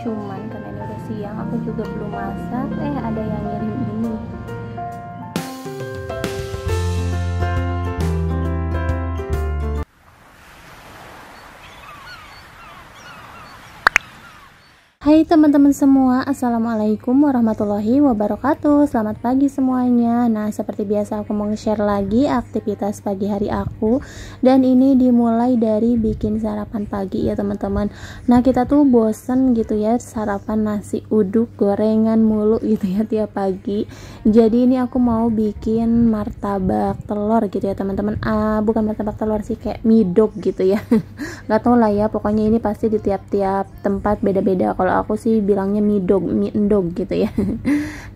cuman karena ini udah siang aku juga belum masak, ada yang ngirim ini. Hai teman-teman semua, assalamualaikum warahmatullahi wabarakatuh. Selamat pagi semuanya. Nah, seperti biasa aku mau share lagi aktivitas pagi hari aku, dan ini dimulai dari bikin sarapan pagi ya teman-teman. Nah, kita tuh bosen gitu ya sarapan nasi uduk gorengan mulu gitu ya tiap pagi. Jadi ini aku mau bikin martabak telur gitu ya teman-teman. Bukan martabak telur sih, kayak midok gitu ya. Gak tau lah ya, pokoknya ini pasti di tiap-tiap tempat beda-beda. Kalau aku sih bilangnya mie endog gitu ya.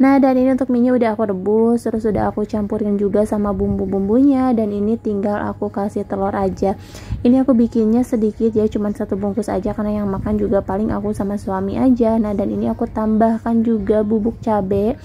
Nah, dan ini untuk mie nya udah aku rebus, terus udah aku campurin juga sama bumbu-bumbunya, dan ini tinggal aku kasih telur aja. Ini aku bikinnya sedikit ya, cuman 1 bungkus aja karena yang makan juga paling aku sama suami aja. Nah, dan ini aku tambahkan juga bubuk cabe.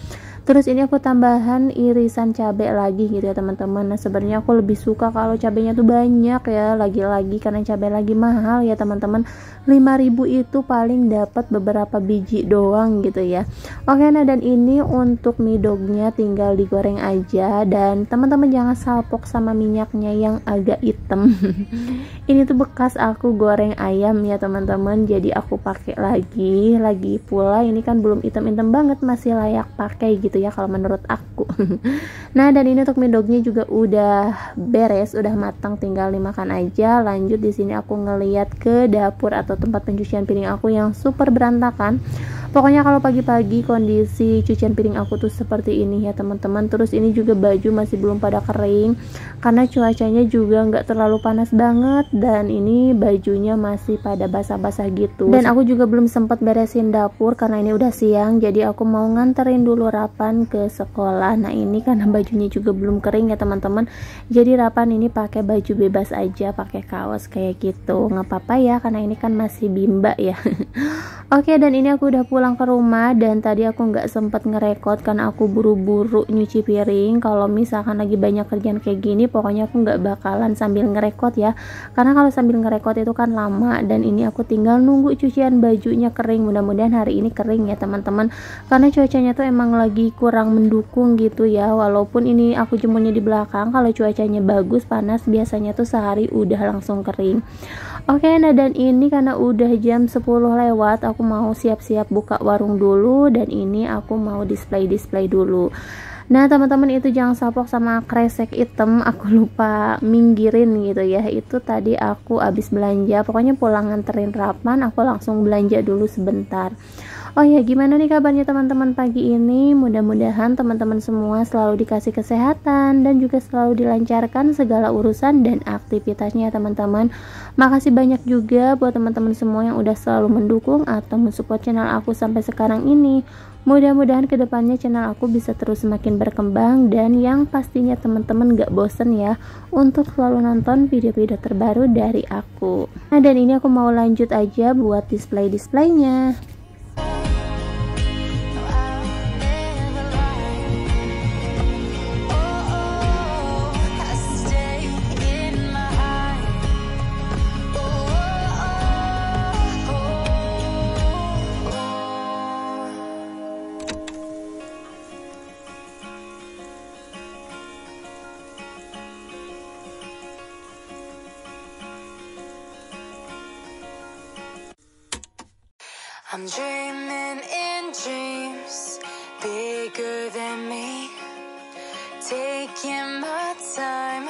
Terus ini aku tambahan irisan cabai lagi gitu ya teman-teman. Nah, sebenarnya aku lebih suka kalau cabenya tuh banyak ya, lagi-lagi karena cabai lagi mahal ya teman-teman. 5.000 itu paling dapat beberapa biji doang gitu ya. Oke, nah dan ini untuk mie dognya tinggal digoreng aja, dan teman-teman jangan salpok sama minyaknya yang agak hitam. Ini tuh bekas aku goreng ayam ya teman-teman, jadi aku pakai lagi pula ini kan belum hitam-hitam banget, masih layak pakai gitu ya kalau menurut aku. Nah, dan ini untuk mie dognya juga udah beres, udah matang, tinggal dimakan aja. Lanjut di sini aku ngeliat ke dapur atau tempat pencucian piring aku yang super berantakan. Pokoknya kalau pagi-pagi kondisi cucian piring aku tuh seperti ini ya teman-teman. Terus ini juga baju masih belum pada kering karena cuacanya juga nggak terlalu panas banget, dan ini bajunya masih pada basah-basah gitu. Dan aku juga belum sempat beresin dapur karena ini udah siang, jadi aku mau nganterin dulu Rapan ke sekolah. Nah, ini karena bajunya juga belum kering ya teman-teman, jadi Rapan ini pakai baju bebas aja, pakai kaos kayak gitu, nggak apa-apa ya karena ini kan masih bimba ya. Oke, dan ini aku udah pulang ke rumah, dan tadi aku nggak sempet ngerekod karena aku buru-buru nyuci piring. Kalau misalkan lagi banyak kerjaan kayak gini, pokoknya aku nggak bakalan sambil ngerekod ya, karena kalau sambil ngerekod itu kan lama. Dan ini aku tinggal nunggu cucian bajunya kering, mudah-mudahan hari ini kering ya teman-teman, karena cuacanya tuh emang lagi kurang mendukung gitu ya. Walaupun ini aku jemurnya di belakang, kalau cuacanya bagus panas biasanya tuh sehari udah langsung kering. Oke, nah dan ini karena udah jam 10 lewat, aku mau siap-siap buka warung dulu, dan ini aku mau display dulu. Nah teman-teman, itu jangan salpok sama kresek hitam, aku lupa minggirin gitu ya. Itu tadi aku habis belanja, pokoknya pulang nganterin Rapan, aku langsung belanja dulu sebentar. Oh ya, gimana nih kabarnya teman-teman pagi ini? Mudah-mudahan teman-teman semua selalu dikasih kesehatan dan juga selalu dilancarkan segala urusan dan aktivitasnya teman-teman. Makasih banyak juga buat teman-teman semua yang udah selalu mendukung atau mensupport channel aku sampai sekarang ini. Mudah-mudahan kedepannya channel aku bisa terus semakin berkembang, dan yang pastinya teman-teman gak bosen ya untuk selalu nonton video-video terbaru dari aku. Nah, dan ini aku mau lanjut aja buat displaynya. I'm dreaming in dreams bigger than me, taking my time,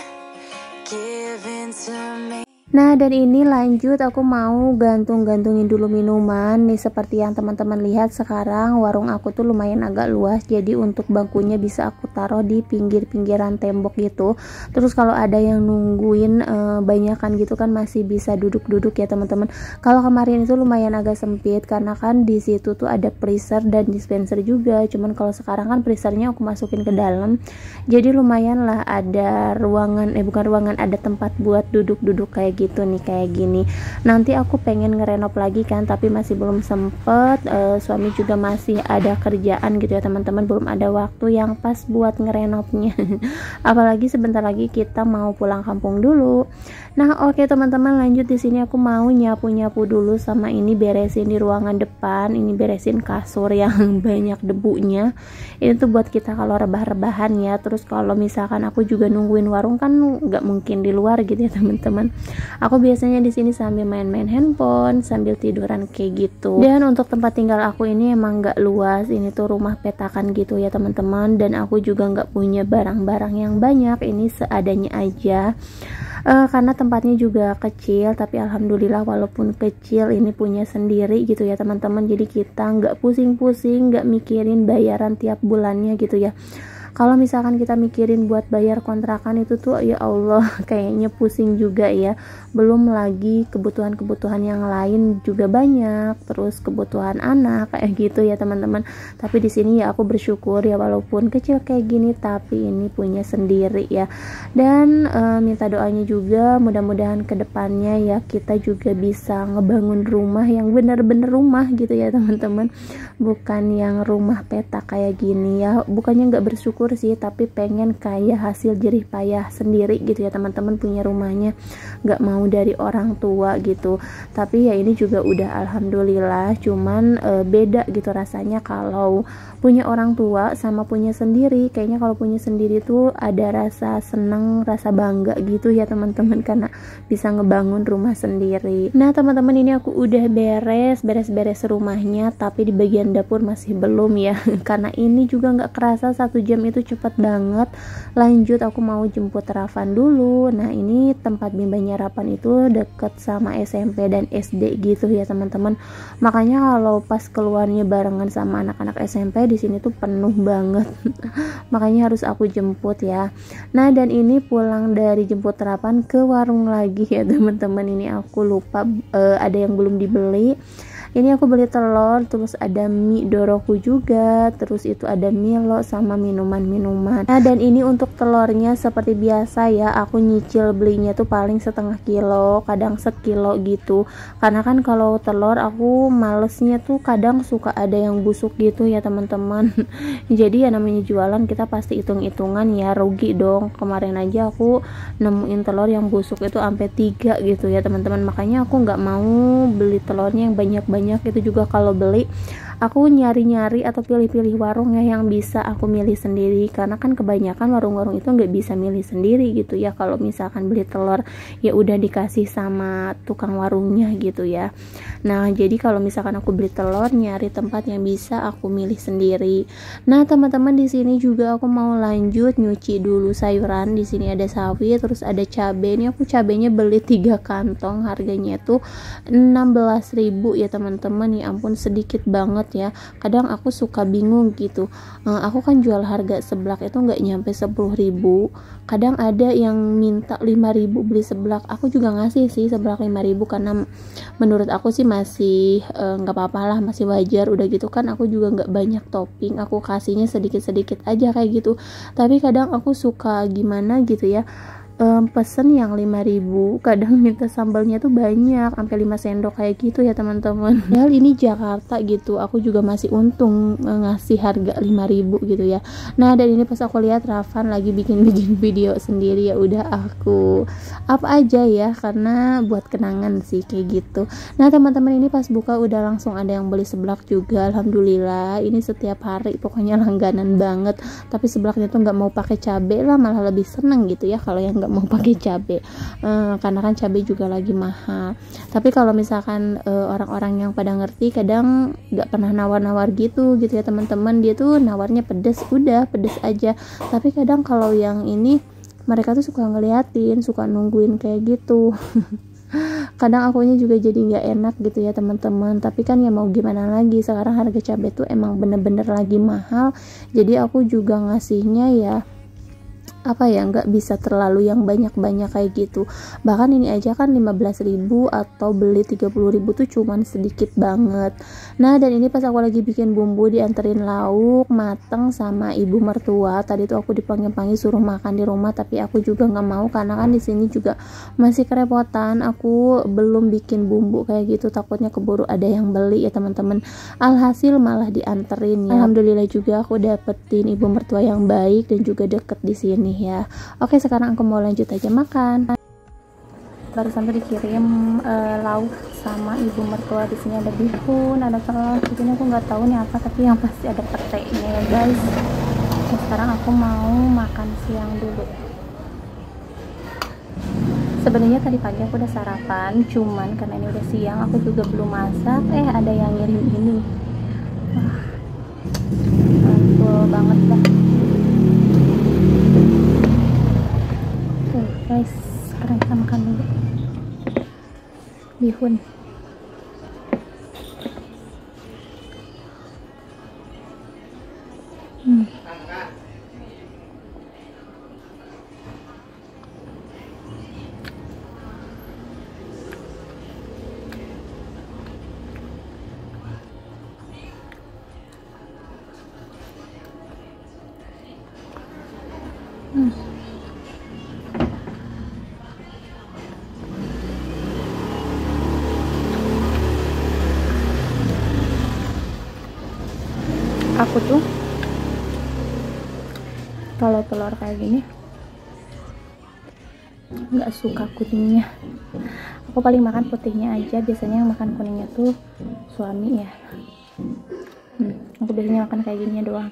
giving to me. Nah, dan ini lanjut aku mau gantung-gantungin dulu minuman nih. Seperti yang teman-teman lihat, sekarang warung aku tuh lumayan agak luas, jadi untuk bangkunya bisa aku taruh di pinggir-pinggiran tembok gitu. Terus kalau ada yang nungguin banyakan gitu kan masih bisa duduk-duduk ya teman-teman. Kalau kemarin itu lumayan agak sempit karena kan di situ tuh ada freezer dan dispenser juga. Cuman kalau sekarang kan freezernya aku masukin ke dalam, jadi lumayan lah ada ruangan, bukan ruangan, ada tempat buat duduk-duduk kayak gitu. gitu nih kayak gini. Nanti aku pengen ngerenov lagi kan, tapi masih belum sempet. Suami juga masih ada kerjaan gitu ya teman-teman, belum ada waktu yang pas buat ngerenovnya. Apalagi sebentar lagi kita mau pulang kampung dulu. Nah oke teman-teman, lanjut di sini aku mau nyapu-nyapu dulu sama ini beresin di ruangan depan, ini beresin kasur yang banyak debunya. Ini tuh buat kita kalau rebah-rebahan ya. Terus kalau misalkan aku juga nungguin warung kan nggak mungkin di luar gitu ya teman-teman. Aku biasanya di sini sambil main-main handphone, sambil tiduran kayak gitu. Dan untuk tempat tinggal aku ini emang nggak luas, ini tuh rumah petakan gitu ya teman-teman. Dan aku juga nggak punya barang-barang yang banyak, ini seadanya aja. Karena tempatnya juga kecil, tapi alhamdulillah walaupun kecil ini punya sendiri gitu ya teman-teman. Jadi kita nggak pusing-pusing, nggak mikirin bayaran tiap bulannya gitu ya. Kalau misalkan kita mikirin buat bayar kontrakan itu tuh ya Allah kayaknya pusing juga ya. Belum lagi kebutuhan-kebutuhan yang lain juga banyak, terus kebutuhan anak kayak gitu ya teman-teman. Tapi di sini ya aku bersyukur ya, walaupun kecil kayak gini tapi ini punya sendiri ya. Dan minta doanya juga mudah-mudahan kedepannya ya kita juga bisa ngebangun rumah yang bener-bener rumah gitu ya teman-teman, bukan yang rumah petak kayak gini ya. Bukannya nggak bersyukur sih, tapi pengen kayak hasil jerih payah sendiri gitu ya teman-teman, punya rumahnya nggak mau dari orang tua gitu. Tapi ya ini juga udah alhamdulillah, cuman beda gitu rasanya kalau punya orang tua sama punya sendiri. Kayaknya kalau punya sendiri tuh ada rasa seneng, rasa bangga gitu ya teman-teman, karena bisa ngebangun rumah sendiri. Nah teman-teman, ini aku udah beres rumahnya, tapi di bagian dapur masih belum ya karena ini juga nggak kerasa 1 jam itu cepet banget. Lanjut aku mau jemput Rafan dulu. Nah ini tempat bimbelnya Rafan itu deket sama SMP dan SD gitu ya teman-teman, makanya kalau pas keluarnya barengan sama anak-anak SMP di sini tuh penuh banget makanya harus aku jemput ya. Nah dan ini pulang dari jemput Rafan ke warung lagi ya teman-teman. Ini aku lupa ada yang belum dibeli. Ini aku beli telur, terus ada mie Doroku juga, terus itu ada Milo sama minuman-minuman. Nah dan ini untuk telurnya seperti biasa ya, aku nyicil belinya tuh paling setengah kilo, kadang sekilo gitu. Karena kan kalau telur aku malesnya tuh kadang suka ada yang busuk gitu ya teman-teman. Jadi ya namanya jualan kita pasti hitung-hitungan ya, rugi dong. Kemarin aja aku nemuin telur yang busuk itu sampai 3 gitu ya teman-teman. Makanya aku nggak mau beli telurnya yang banyak-banyak. Itu juga kalau beli aku nyari-nyari atau pilih-pilih warung ya yang bisa aku milih sendiri, karena kan kebanyakan warung-warung itu nggak bisa milih sendiri gitu ya. Kalau misalkan beli telur ya udah dikasih sama tukang warungnya gitu ya. Nah jadi kalau misalkan aku beli telur, nyari tempat yang bisa aku milih sendiri. Nah teman-teman, di sini juga aku mau lanjut nyuci dulu sayuran. Di sini ada sawi, terus ada cabai. Ini aku cabainya beli 3 kantong, harganya tuh 16.000 ya teman-teman. Ya ampun sedikit banget ya. Kadang aku suka bingung gitu, aku kan jual harga seblak itu nggak nyampe 10.000. Kadang ada yang minta 5.000 beli seblak, aku juga ngasih sih seblak 5.000 karena menurut aku sih masih nggak apa-apa lah, masih wajar. Udah gitu kan aku juga nggak banyak topping, aku kasihnya sedikit-sedikit aja kayak gitu. Tapi kadang aku suka gimana gitu ya, pesen yang 5.000, kadang minta sambalnya tuh banyak sampai 5 sendok kayak gitu ya teman-teman. Padahal ini Jakarta gitu, aku juga masih untung ngasih harga 5.000 gitu ya. Nah dan ini pas aku lihat Rafan lagi bikin video sendiri, ya udah aku apa aja ya, karena buat kenangan sih kayak gitu. Nah teman-teman, ini pas buka udah langsung ada yang beli seblak juga, alhamdulillah. Ini setiap hari pokoknya langganan banget. Tapi seblaknya tuh nggak mau pakai cabai lah, malah lebih seneng gitu ya kalau yang nggak mau pakai cabai, karena kan cabai juga lagi mahal. Tapi kalau misalkan orang-orang yang pada ngerti kadang nggak pernah nawar-nawar gitu ya teman-teman. Dia tuh nawarnya pedes, udah pedes aja. Tapi kadang kalau yang ini mereka tuh suka ngeliatin, suka nungguin kayak gitu. Kadang akunya juga jadi nggak enak gitu ya teman-teman. Tapi kan ya mau gimana lagi, sekarang harga cabai tuh emang bener-bener lagi mahal. Jadi aku juga ngasihnya ya apa ya, nggak bisa terlalu yang banyak-banyak kayak gitu. Bahkan ini aja kan 15.000 atau beli 30.000 tuh cuman sedikit banget. Nah, dan ini pas aku lagi bikin bumbu, dianterin lauk mateng sama ibu mertua. Tadi tuh aku dipanggil-panggil suruh makan di rumah, tapi aku juga nggak mau karena kan di sini juga masih kerepotan. Aku belum bikin bumbu kayak gitu, takutnya keburu ada yang beli ya teman-teman. Alhasil malah dianterin ya. Alhamdulillah juga aku dapetin ibu mertua yang baik dan juga deket di sini ya. Oke, sekarang aku mau lanjut aja makan. Baru sampai dikirim lauk sama ibu mertua. Di sini ada bihun, ada telur. Di sini aku nggak tahu nih apa, tapi yang pasti ada petenya ya guys. Nah, sekarang aku mau makan siang dulu. Sebenarnya tadi pagi aku udah sarapan, cuman karena ini udah siang aku juga belum masak. Ada yang ngirim ini. Wah, mantul banget dah. Guys, sekarang kita makan dulu bihun. Aku tuh kalau telur kayak gini nggak suka kuningnya. Aku paling makan putihnya aja. Biasanya yang makan kuningnya tuh suami ya. Aku biasanya makan kayak gini doang.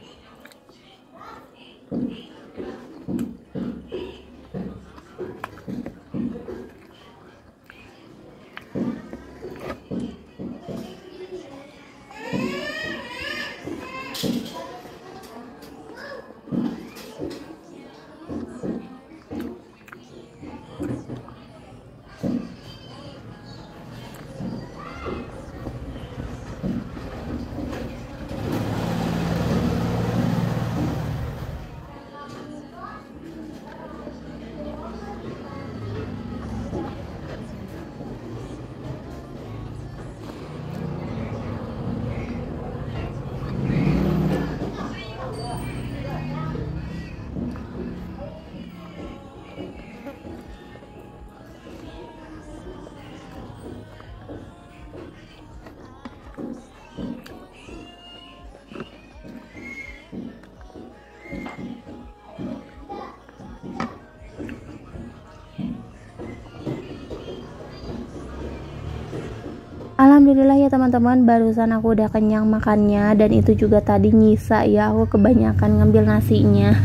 Alhamdulillah ya teman-teman, barusan aku udah kenyang makannya, dan itu juga tadi nyisa ya, aku kebanyakan ngambil nasinya.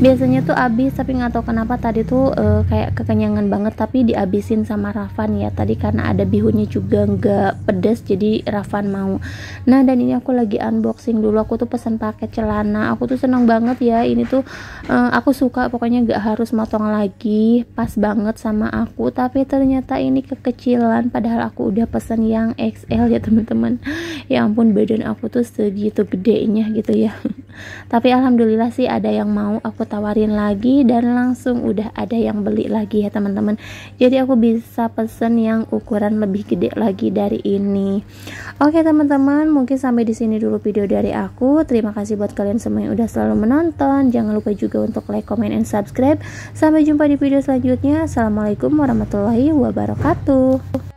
Biasanya tuh habis, tapi nggak tahu kenapa tadi tuh kayak kekenyangan banget, tapi dihabisin sama Rafan ya tadi karena ada bihunnya juga nggak pedes, jadi Rafan mau. Nah, dan ini aku lagi unboxing dulu. Aku tuh pesan paket celana. Aku tuh seneng banget ya, ini tuh aku suka, pokoknya nggak harus motong lagi, pas banget sama aku. Tapi ternyata ini kekecilan, padahal aku udah pesan yang XL ya teman-teman. Ya ampun, badan aku tuh segitu gedenya gitu ya. Tapi alhamdulillah sih ada yang mau, aku tawarin lagi dan langsung udah ada yang beli lagi ya teman-teman. Jadi aku bisa pesen yang ukuran lebih gede lagi dari ini. Oke teman-teman, mungkin sampai di sini dulu video dari aku. Terima kasih buat kalian semua yang udah selalu menonton. Jangan lupa juga untuk like, comment, and subscribe. Sampai jumpa di video selanjutnya. Assalamualaikum warahmatullahi wabarakatuh.